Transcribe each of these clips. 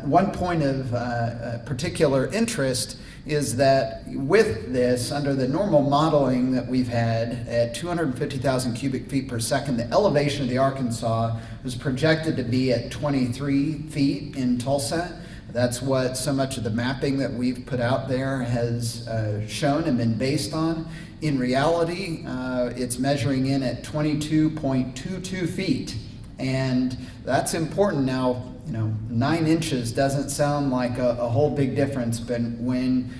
One point of particular interest is that with this, under the normal modeling that we've had at 250,000 cubic feet per second, the elevation of the Arkansas was projected to be at 23 feet in Tulsa. That's what so much of the mapping that we've put out there has shown and been based on. In reality, it's measuring in at 22.22 feet. And that's important. Now, 9 inches doesn't sound like a whole big difference, but when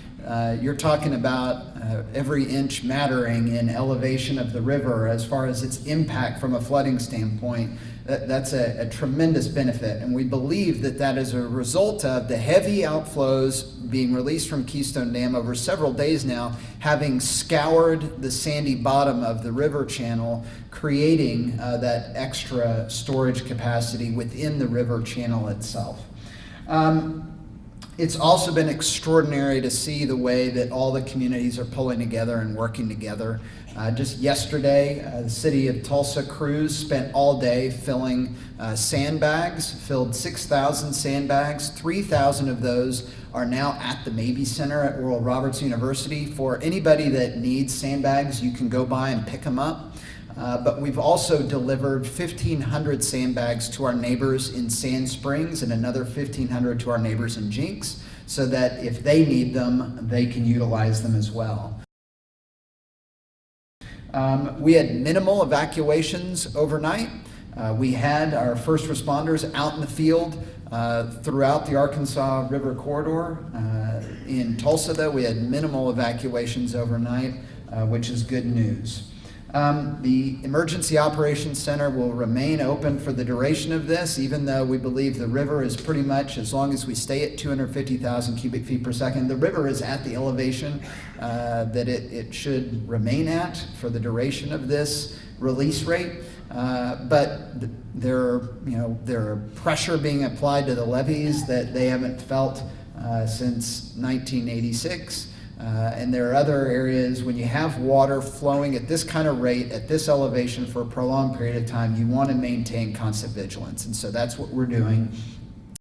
you're talking about every inch mattering in elevation of the river as far as its impact from a flooding standpoint, that's a tremendous benefit. And we believe that that is a result of the heavy outflows being released from Keystone Dam over several days now, having scoured the sandy bottom of the river channel, creating that extra storage capacity within the river channel itself. It's also been extraordinary to see the way that all the communities are pulling together and working together. Just yesterday, the city of Tulsa crews spent all day filling sandbags, filled 6,000 sandbags. 3,000 of those are now at the Mabee Center at Oral Roberts University. For anybody that needs sandbags, you can go by and pick them up. But we've also delivered 1,500 sandbags to our neighbors in Sand Springs and another 1,500 to our neighbors in Jinx, so that if they need them, they can utilize them as well. We had minimal evacuations overnight. We had our first responders out in the field throughout the Arkansas River corridor. In Tulsa, though, we had minimal evacuations overnight, which is good news. The Emergency Operations Center will remain open for the duration of this, even though we believe the river is pretty much, as long as we stay at 250,000 cubic feet per second, the river is at the elevation that it should remain at for the duration of this release rate. But there are pressure being applied to the levees that they haven't felt since 1986. And there are other areas, when you have water flowing at this kind of rate, at this elevation for a prolonged period of time, you want to maintain constant vigilance. And so that's what we're doing.